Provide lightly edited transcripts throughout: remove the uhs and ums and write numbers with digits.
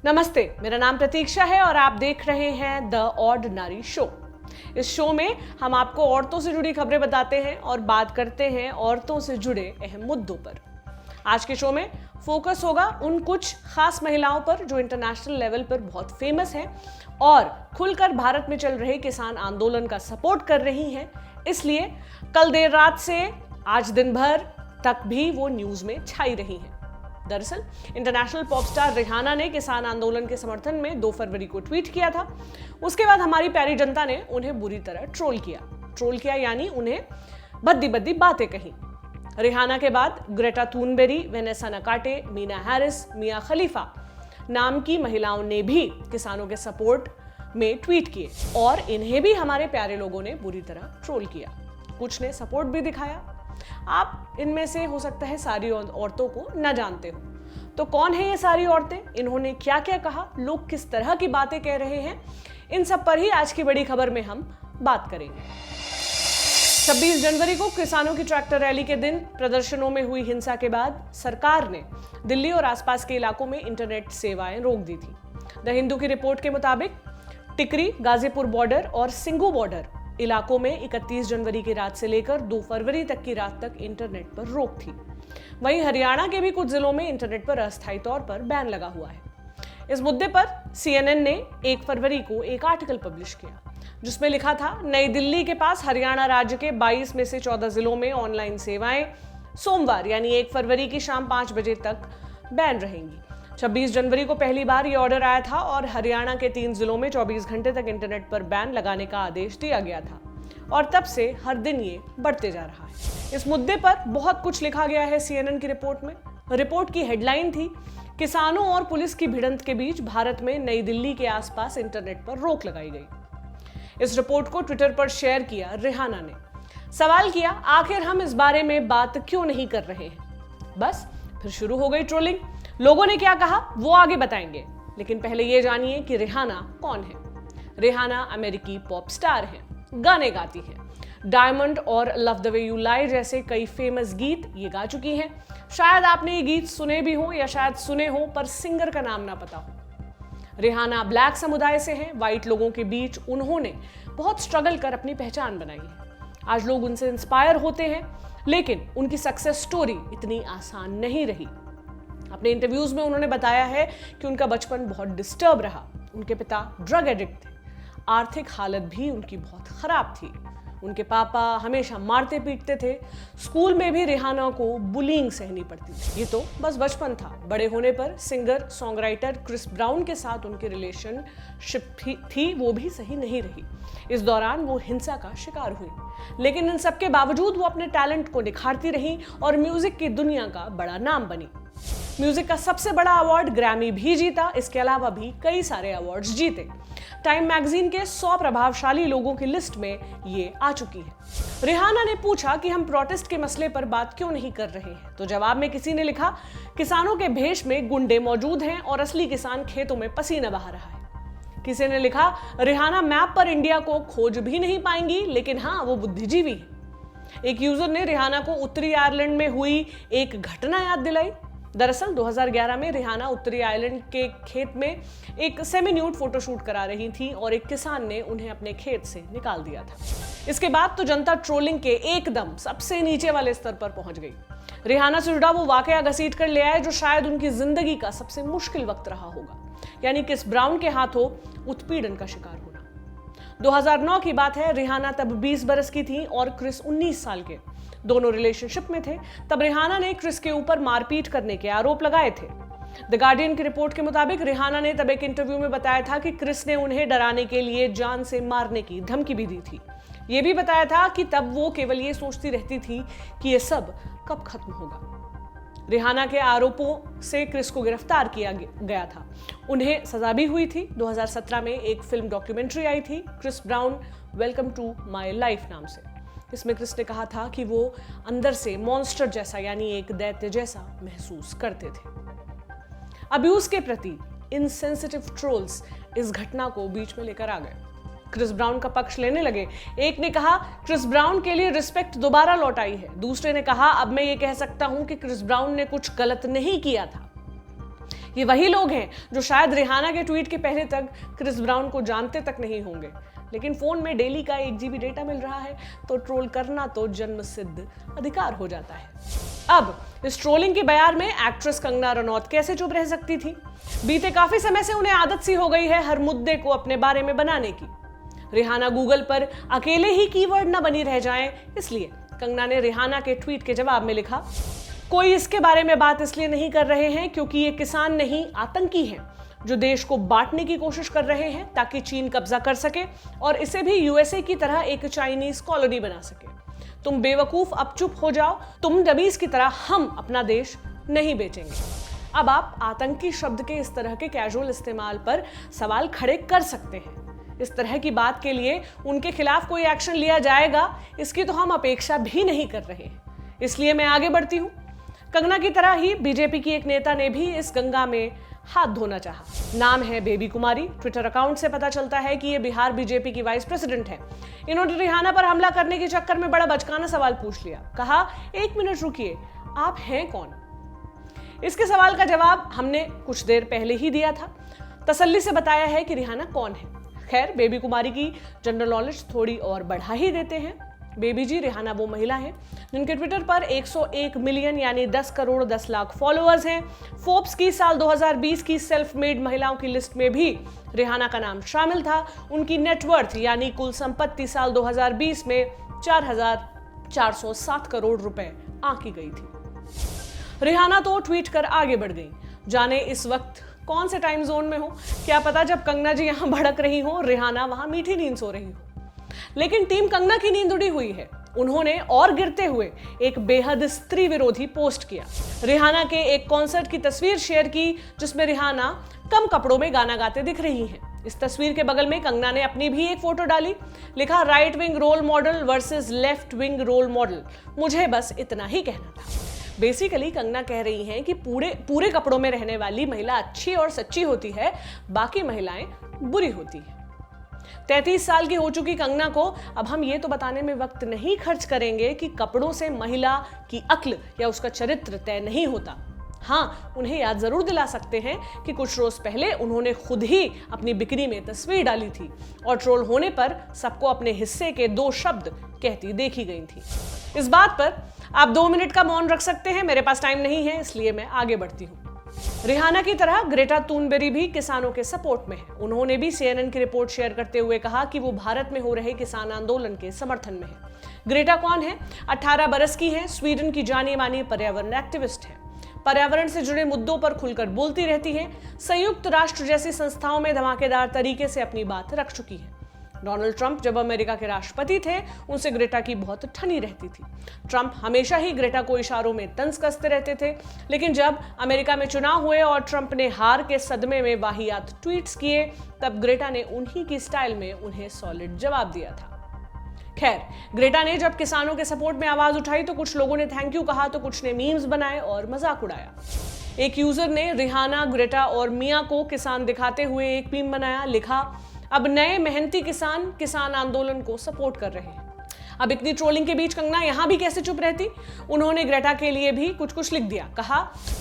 नमस्ते, मेरा नाम प्रतीक्षा है और आप देख रहे हैं द ऑर्डिनरी शो। इस शो में हम आपको औरतों से जुड़ी खबरें बताते हैं और बात करते हैं औरतों से जुड़े अहम मुद्दों पर। आज के शो में फोकस होगा उन कुछ खास महिलाओं पर जो इंटरनेशनल लेवल पर बहुत फेमस हैं और खुलकर भारत में चल रहे किसान आंदोलन का सपोर्ट कर रही हैं। इसलिए कल देर रात से आज दिन भर तक भी वो न्यूज में छाई रही हैं। दरअसल इंटरनेशनल पॉप स्टार रिहाना ने किसान आंदोलन के समर्थन में 2 फरवरी को ट्वीट किया था। उसके बाद हमारी प्यारी जनता ने उन्हें बुरी तरह ट्रोल किया यानी उन्हें भद्दी भद्दी बातें कही। रिहाना के बाद ग्रेटा थुनबेरी, वेनेसा नकाटे, मीना हैरिस, मिया खलीफा नाम की महिलाओं ने भी किसानों के सपोर्ट में ट्वीट किए और इन्हें भी हमारे प्यारे लोगों ने बुरी तरह ट्रोल किया। कुछ ने सपोर्ट भी दिखाया। आप इनमें से हो सकता है सारी औरतों को न जानते हो। तो कौन है ये सारी औरतें, इन्होंने क्या क्या कहा, लोग किस तरह की बातें कह रहे हैं, इन सब पर ही आज की बड़ी खबर में हम बात करेंगे। 26 जनवरी को किसानों की ट्रैक्टर रैली के दिन प्रदर्शनों में हुई हिंसा के बाद सरकार ने दिल्ली और आसपास के इलाकों में इंटरनेट सेवाएं रोक दी थी। द हिंदू की रिपोर्ट के मुताबिक टिकरी, गाजीपुर बॉर्डर और सिंगू बॉर्डर इलाकों में 31 जनवरी की रात से लेकर 2 फरवरी तक की रात तक इंटरनेट पर रोक थी। वहीं हरियाणा के भी कुछ जिलों में इंटरनेट पर अस्थायी तौर पर बैन लगा हुआ है। इस मुद्दे पर CNN ने 1 फरवरी को एक आर्टिकल पब्लिश किया जिसमें लिखा था, नई दिल्ली के पास हरियाणा राज्य के 22 में से 14 जिलों में ऑनलाइन सेवाएं सोमवार यानी 1 फरवरी की शाम 5 बजे तक बैन रहेंगी। 26 जनवरी को पहली बार ये ऑर्डर आया था और हरियाणा के 3 जिलों में 24 घंटे तक इंटरनेट पर बैन लगाने का आदेश दिया गया था और तब से हर दिन ये बढ़ते जा रहा है। इस मुद्दे पर बहुत कुछ लिखा गया है CNN की रिपोर्ट में। रिपोर्ट की हेडलाइन थी, किसानों और पुलिस की भिड़ंत के बीच भारत में नई दिल्ली के आसपास इंटरनेट पर रोक लगाई गई। इस रिपोर्ट को ट्विटर पर शेयर किया रिहाना ने। सवाल किया, आखिर हम इस बारे में बात क्यों नहीं कर रहे हैं। बस फिर शुरू हो गई ट्रोलिंग। लोगों ने क्या कहा वो आगे बताएंगे, लेकिन पहले ये जानिए कि रिहाना कौन है। रिहाना अमेरिकी पॉप स्टार हैं, गाने गाती हैं। डायमंड और love the way you lie जैसे कई फेमस गीत ये गा चुकी हैं। शायद आपने ये गीत सुने भी हो या शायद सुने हो पर सिंगर का नाम ना पता हो। रिहाना ब्लैक समुदाय से हैं। व्हाइट लोगों के बीच उन्होंने बहुत स्ट्रगल कर अपनी पहचान बनाई है। आज लोग उनसे इंस्पायर होते हैं, लेकिन उनकी सक्सेस स्टोरी इतनी आसान नहीं रही। अपने इंटरव्यूज में उन्होंने बताया है कि उनका बचपन बहुत डिस्टर्ब रहा। उनके पिता ड्रग एडिक्ट थे, आर्थिक हालत भी उनकी बहुत खराब थी। उनके पापा हमेशा मारते पीटते थे। स्कूल में भी रिहाना को बुलिंग सहनी पड़ती थी। ये तो बस बचपन था। बड़े होने पर सिंगर सॉन्ग क्रिस ब्राउन के साथ उनकी रिलेशनशिप थी, वो भी सही नहीं रही। इस दौरान वो हिंसा का शिकार हुई, लेकिन इन सब के बावजूद वो अपने टैलेंट को निखारती रही और म्यूजिक की दुनिया का बड़ा नाम बनी। म्यूजिक का सबसे बड़ा अवार्ड ग्रैमी भी जीता। इसके अलावा भी कई सारे अवार्ड्स जीते। टाइम मैगजीन के 100 प्रभावशाली लोगों की लिस्ट में ये आ चुकी है। रिहाना ने पूछा कि हम प्रोटेस्ट के मसले पर बात क्यों नहीं कर रहे हैं, तो जवाब में किसी ने लिखा, किसानों के भेष में गुंडे मौजूद हैं और असली किसान खेतों में पसीना बहा रहा है। किसी ने लिखा, रिहाना मैप पर इंडिया को खोज भी नहीं पाएंगी, लेकिन हाँ वो बुद्धिजीवी है। एक यूजर ने रिहाना को उत्तरी आयरलैंड में हुई एक घटना याद दिलाई। दरअसल 2011 में रिहाना उत्तरी आयरलैंड के खेत में एक सेमी न्यूड फोटोशूट करा रही थी और एक किसान ने उन्हें अपने खेत से निकाल दिया था। इसके बाद तो जनता ट्रोलिंग के एकदम सबसे नीचे वाले स्तर पर पहुंच गई। रिहाना से जुड़ा वो वाकया घसीट कर ले आए जो शायद उनकी जिंदगी का सबसे मुश्किल वक्त रहा होगा, यानी क्रिस ब्राउन के हाथों उत्पीड़न का शिकार होना। 2009 की बात है। रिहाना तब 20 बरस की थी और क्रिस 19 साल के। दोनों रिलेशनशिप में थे। तब रिहाना ने क्रिस के ऊपर मारपीट करने के आरोप लगाए थे। द गार्डियन की रिपोर्ट के मुताबिक रिहाना ने तब एक इंटरव्यू में बताया था कि क्रिस ने उन्हें डराने के लिए जान से मारने की धमकी भी दी थी। यह भी बताया था कि तब वो केवल ये सोचती रहती थी कि यह सब कब खत्म होगा। रिहाना के आरोपों से क्रिस को गिरफ्तार किया गया था। उन्हें सजा भी हुई थी। 2017 में एक फिल्म डॉक्यूमेंट्री आई थी, Chris Brown welcome to my life नाम से। इसमें क्रिस ने कहा था कि वो अंदर से मॉन्स्टर जैसा यानी एक दैत्य जैसा महसूस करते थे। अब्यूज के प्रति इनसेंसिटिव ट्रोल्स इस घटना को बीच में लेकर आ गए। क्रिस ब्राउन का पक्ष लेने लगे। एक ने कहा क्रिस ब्राउन के लिए रिस्पेक्ट दोबारा लौट आई है। दूसरे ने कहा अब मैं ये कह सकता हूं कि क्रिस ब्राउन ने कुछ गलत नहीं किया था। ये वही लोग हैं जो शायद रिहाना के ट्वीट के पहले तक क्रिस ब्राउन को जानते तक नहीं होंगे, लेकिन फोन में डेली का 1 GB डेटा मिल रहा है तो ट्रोल करना तो जन्म सिद्ध अधिकार हो जाता है। अब इस ट्रोलिंग के बयार में एक्ट्रेस कंगना रनौत कैसे चुप रह सकती थी? बीते काफी समय से उन्हें आदत सी हो गई है हर मुद्दे को अपने बारे में बनाने की। रिहाना गूगल पर अकेले ही कीवर्ड न बनी रह जाएं, इसलिए कंगना ने रिहाना के ट्वीट के जवाब में लिखा, कोई इसके बारे में बात इसलिए नहीं कर रहे हैं क्योंकि ये किसान नहीं आतंकी हैं जो देश को बांटने की कोशिश कर रहे हैं ताकि चीन कब्जा कर सके और इसे भी यूएसए की तरह एक चाइनीज कॉलोनी बना सके। तुम बेवकूफ अब चुप हो जाओ, तुम डमीज की तरह हम अपना देश नहीं बेचेंगे। अब आप आतंकी शब्द के इस तरह के कैजुअल इस्तेमाल पर सवाल खड़े कर सकते हैं। इस तरह की बात के लिए उनके खिलाफ कोई एक्शन लिया जाएगा इसकी तो हम अपेक्षा भी नहीं कर रहे हैं, इसलिए मैं आगे बढ़ती हूँ। कंगना की तरह ही बीजेपी की एक नेता ने भी इस गंगा में हाथ धोना चाहा। नाम है बेबी कुमारी। ट्विटर अकाउंट से पता चलता है कि ये बिहार बीजेपी की वाइस प्रेसिडेंट है। इन्होंने रिहाना पर हमला करने के चक्कर में बड़ा बचकाना सवाल पूछ लिया। कहा, 1 मिनट रुकिए, आप हैं कौन? इसके सवाल का जवाब हमने कुछ देर पहले ही दिया था। तसल्ली से बताया है कि रिहाना कौन है। खैर, बेबी कुमारी की जनरल नॉलेज थोड़ी और बढ़ा ही देते हैं। बेबी जी रिहाना वो महिला है जिनके ट्विटर पर 101 मिलियन यानी 10 करोड़ 10 लाख फॉलोअर्स हैं। फोर्ब्स की साल 2020 की सेल्फ मेड महिलाओं की लिस्ट में भी रिहाना का नाम शामिल था। उनकी नेटवर्थ यानी कुल संपत्ति साल 2020 में 4,407 करोड़ रुपए आंकी गई थी। रिहाना तो ट्वीट कर आगे बढ़ गई। जाने इस वक्त कौन से टाइम जोन में हो, क्या पता जब कंगना जी यहां भड़क रही हो, रिहाना वहां मीठी नींद सो रही हो। लेकिन टीम कंगना की नींद उड़ी हुई है। उन्होंने और गिरते हुए एक बेहद स्त्री विरोधी पोस्ट किया। रिहाना के एक कॉन्सर्ट की तस्वीर शेयर की जिसमें रिहाना कम कपड़ों में गाना गाते दिख रही हैं। इस तस्वीर के बगल में कंगना ने अपनी भी एक फोटो डाली। लिखा, right wing role model versus left wing role model, मुझे बस इतना ही कहना था। बेसिकली कंगना कह रही हैं कि पूरे कपड़ों में रहने वाली महिला अच्छी और सच्ची होती है, बाकी महिलाएं बुरी होती है। 33 साल की हो चुकी कंगना को अब हम ये तो बताने में वक्त नहीं खर्च करेंगे कि कपड़ों से महिला की अक्ल या उसका चरित्र तय नहीं होता। हाँ, उन्हें याद जरूर दिला सकते हैं कि कुछ रोज पहले उन्होंने खुद ही अपनी बिकनी में तस्वीर डाली थी और ट्रोल होने पर सबको अपने हिस्से के 2 शब्द कहती देखी गई थी। इस बात पर आप 2 मिनट का मौन रख सकते हैं, मेरे पास टाइम नहीं है इसलिए मैं आगे बढ़ती हूँ। रिहाना की तरह ग्रेटा थुनबेरी भी किसानों के सपोर्ट में है। उन्होंने भी CNN की रिपोर्ट शेयर करते हुए कहा कि वो भारत में हो रहे किसान आंदोलन के समर्थन में है। ग्रेटा कौन है? 18 बरस की है, स्वीडन की जानी मानी पर्यावरण एक्टिविस्ट है। पर्यावरण से जुड़े मुद्दों पर खुलकर बोलती रहती है। संयुक्त राष्ट्र जैसी संस्थाओं में धमाकेदार तरीके से अपनी बात रख चुकी है। डोनाल्ड ट्रंप जब अमेरिका के राष्ट्रपति थे उनसे ग्रेटा की बहुत ठनी रहती थी। ट्रंप हमेशा ही ग्रेटा को इशारों में तंज कसते रहते थे, लेकिन जब अमेरिका में चुनाव हुए और ट्रंप ने हार के सदमे में वाहियात ट्वीट्स किए, तब ग्रेटा ने उन्हीं की स्टाइल में उन्हें सॉलिड जवाब दिया था। खैर, ग्रेटा ने जब किसानों के सपोर्ट में आवाज उठाई तो कुछ लोगों ने थैंक यू कहा तो कुछ ने मीम्स बनाए और मजाक उड़ाया। एक यूजर ने रिहाना, ग्रेटा और मिया को किसान दिखाते हुए एक मीम बनाया। लिखा, अब नए मेहनती किसान आंदोलन को सपोर्ट कर रहे हैं। अब इतनी ट्रोलिंग के बीच कंगना यहां भी कैसे चुप रहती? उन्होंने ग्रेटा के लिए भी कुछ लिख दिया। कहा,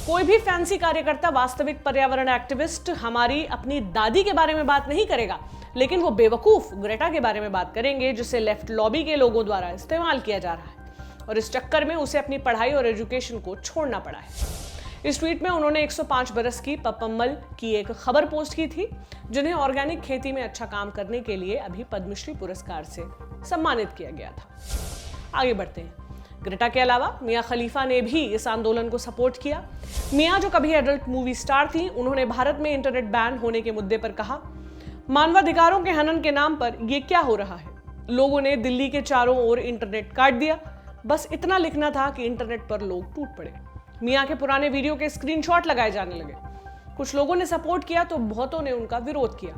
कोई भी फैंसी कार्यकर्ता, वास्तविक पर्यावरण एक्टिविस्ट हमारी अपनी दादी के बारे में बात नहीं करेगा, लेकिन वो बेवकूफ ग्रेटा के बारे में बात करेंगे जिसे लेफ्ट लॉबी के लोगों द्वारा इस्तेमाल किया जा रहा है और इस चक्कर में उसे अपनी पढ़ाई और एजुकेशन को छोड़ना पड़ा है। इस ट्वीट में उन्होंने 105 बरस की पपम्मल की एक खबर पोस्ट की थी जिन्हें ऑर्गेनिक खेती में अच्छा काम करने के लिए अभी पद्मश्री पुरस्कार से सम्मानित किया गया था। आगे बढ़ते हैं। ग्रेटा के अलावा मिया खलीफा ने भी इस आंदोलन को सपोर्ट किया। मिया, जो कभी एडल्ट मूवी स्टार थी, उन्होंने भारत में इंटरनेट बैन होने के मुद्दे पर कहा, मानवाधिकारों के हनन के नाम पर यह क्या हो रहा है? लोगों ने दिल्ली के चारों ओर इंटरनेट काट दिया, बस इतना लिखना था कि इंटरनेट पर लोग टूट पड़े। मिया के पुराने वीडियो के स्क्रीनशॉट लगाए जाने लगे। कुछ लोगों ने सपोर्ट किया तो बहुतों ने उनका विरोध किया,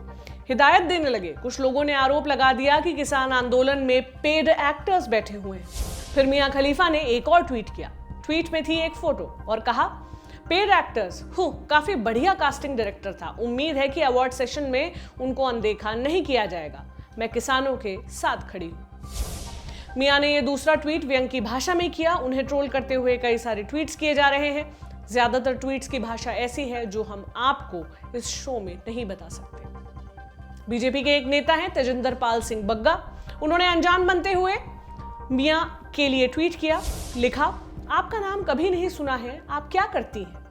हिदायत देने लगे। कुछ लोगों ने आरोप लगा दिया कि किसान आंदोलन में पेड एक्टर्स बैठे हुए हैं। फिर मिया खलीफा ने एक और ट्वीट किया। ट्वीट में थी एक फोटो और कहा, पेड एक्टर्स, काफी बढ़िया कास्टिंग डायरेक्टर था। उम्मीद है कि अवार्ड सेशन में उनको अनदेखा नहीं किया जाएगा। मैं किसानों के साथ खड़ी हूं। मिया ने यह दूसरा ट्वीट व्यंग की भाषा में किया। उन्हें ट्रोल करते हुए कई सारे ट्वीट्स किए जा रहे हैं। ज्यादातर ट्वीट्स की भाषा ऐसी है जो हम आपको इस शो में नहीं बता सकते। बीजेपी के एक नेता हैं तेजिंदर पाल सिंह बग्गा। उन्होंने अनजान बनते हुए मियां के लिए ट्वीट किया, लिखा, आपका नाम कभी नहीं सुना है, आप क्या करती हैं?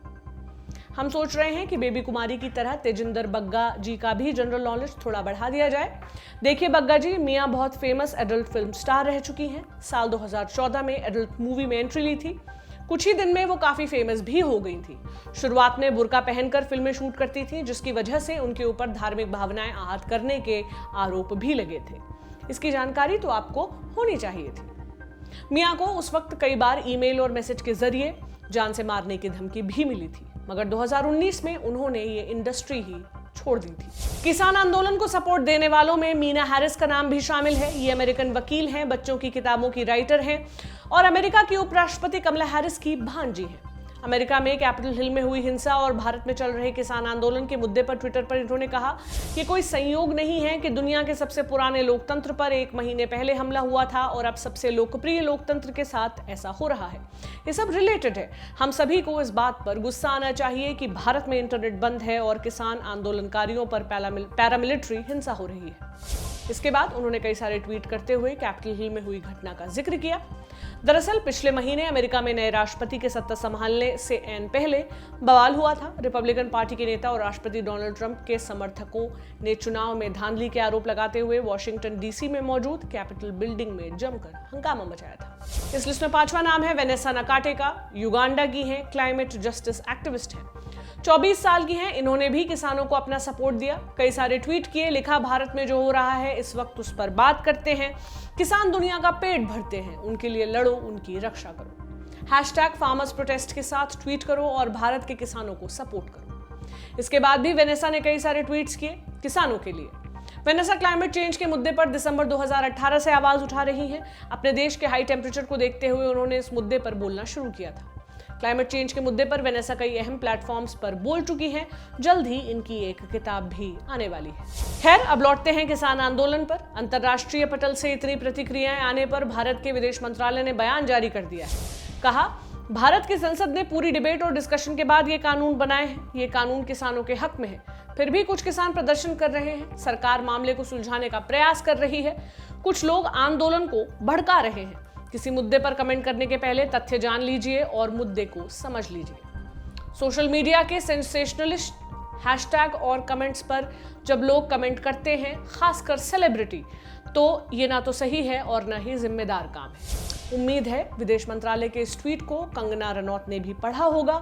हम सोच रहे हैं कि बेबी कुमारी की तरह तेजिंदर बग्गा जी का भी जनरल नॉलेज थोड़ा बढ़ा दिया जाए। देखिए बग्गा जी, मियां बहुत फेमस एडल्ट फिल्म स्टार रह चुकी हैं। साल 2014 में एडल्ट मूवी में एंट्री ली थी। कुछ ही दिन में वो काफी फेमस भी हो गई थी। शुरुआत में बुर्का पहनकर फिल्में शूट करती थी, जिसकी वजह से उनके ऊपर धार्मिक भावनाएं आहत करने के आरोप भी लगे थे। इसकी जानकारी तो आपको होनी चाहिए थी। मियां को उस वक्त कई बार ईमेल और मैसेज के जरिए जान से मारने की धमकी भी मिली थी, मगर 2019 में उन्होंने ये इंडस्ट्री ही छोड़ दी थी। किसान आंदोलन को सपोर्ट देने वालों में मीना हैरिस का नाम भी शामिल है। ये अमेरिकन वकील हैं, बच्चों की किताबों की राइटर हैं और अमेरिका की उपराष्ट्रपति कमला हैरिस की भांजी हैं। अमेरिका में कैपिटल हिल में हुई हिंसा और भारत में चल रहे किसान आंदोलन के मुद्दे पर ट्विटर पर इन्होंने कहा कि कोई संयोग नहीं है कि दुनिया के सबसे पुराने लोकतंत्र पर 1 महीने पहले हमला हुआ था और अब सबसे लोकप्रिय लोकतंत्र के साथ ऐसा हो रहा है। ये सब रिलेटेड है। हम सभी को इस बात पर गुस्सा आना चाहिए कि भारत में इंटरनेट बंद है और किसान आंदोलनकारियों पर पैरामिलिट्री हिंसा हो रही है। इसके बाद उन्होंने कई सारे ट्वीट करते हुए कैपिटल हिल में हुई घटना का जिक्र किया। दरअसल पिछले महीने अमेरिका में नए राष्ट्रपति के सत्ता संभालने से ऐन पहले बवाल हुआ था। रिपब्लिकन पार्टी के नेता और राष्ट्रपति डोनाल्ड ट्रंप के समर्थकों ने चुनाव में धांधली के आरोप लगाते हुए वॉशिंगटन डीसी में मौजूद कैपिटल बिल्डिंग में जमकर हंगामा मचाया था। इस लिस्ट में 5वां नाम है वेनेसा नकाटे का। युगांडा की हैं, क्लाइमेट जस्टिस एक्टिविस्ट हैं। 24 साल की हैं। इन्होंने भी किसानों को अपना सपोर्ट दिया, कई सारे ट्वीट किए, लिखा, भारत में जो हो रहा है इस वक्त उस पर बात करते हैं। किसान दुनिया का पेट भरते हैं, उनके लिए लड़ो, उनकी रक्षा करो। #फार्मर्स प्रोटेस्ट के साथ ट्वीट करो और भारत के किसानों को सपोर्ट करो। इसके बाद भी वेनेसा ने कई सारे ट्वीट्स किए किसानों के लिए। वेनेसा क्लाइमेट चेंज के मुद्दे पर दिसंबर 2018 से आवाज उठा रही है। अपने देश के हाई टेम्परेचर को देखते हुए उन्होंने इस मुद्दे पर बोलना शुरू किया था। क्लाइमेट चेंज के मुद्दे पर वेनेसा कई अहम प्लेटफॉर्म्स पर बोल चुकी हैं। जल्द ही इनकी एक किताब भी आने वाली है। खैर, अब लौटते हैं किसान आंदोलन पर। अंतर्राष्ट्रीय पटल से इतनी प्रतिक्रियाएं आने पर भारत के विदेश मंत्रालय ने बयान जारी कर दिया है। कहा, भारत की संसद ने पूरी डिबेट और डिस्कशन के बाद ये कानून बनाए हैं। ये कानून किसानों के हक में है। फिर भी कुछ किसान प्रदर्शन कर रहे हैं। सरकार मामले को सुलझाने का प्रयास कर रही है। कुछ लोग आंदोलन को भड़का रहे हैं। किसी मुद्दे पर कमेंट करने के पहले तथ्य जान लीजिए और मुद्दे को समझ लीजिए। सोशल मीडिया के सेंसेशनलिस्ट हैशटैग और कमेंट्स पर जब लोग कमेंट करते हैं, खासकर सेलिब्रिटी, तो ये ना तो सही है और ना ही जिम्मेदार काम है। उम्मीद है विदेश मंत्रालय के इस ट्वीट को कंगना रनौत ने भी पढ़ा होगा,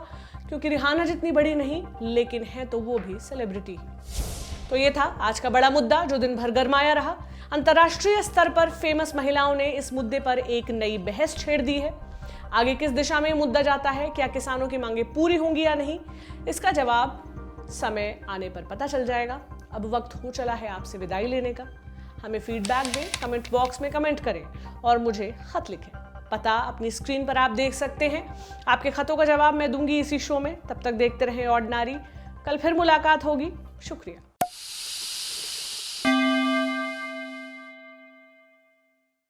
क्योंकि रिहाना जितनी बड़ी नहीं, लेकिन है तो वो भी सेलिब्रिटी ही। तो ये था आज का बड़ा मुद्दा जो दिन भर गरमाया रहा। अंतर्राष्ट्रीय स्तर पर फेमस महिलाओं ने इस मुद्दे पर एक नई बहस छेड़ दी है। आगे किस दिशा में मुद्दा जाता है, क्या किसानों की मांगे पूरी होंगी या नहीं, इसका जवाब समय आने पर पता चल जाएगा। अब वक्त हो चला है आपसे विदाई लेने का। हमें फीडबैक दें, कमेंट बॉक्स में कमेंट करें और मुझे खत लिखें। पता अपनी स्क्रीन पर आप देख सकते हैं। आपके खतों का जवाब मैं दूंगी इसी शो में। तब तक देखते रहें ऑर्डिनरी। कल फिर मुलाकात होगी। शुक्रिया।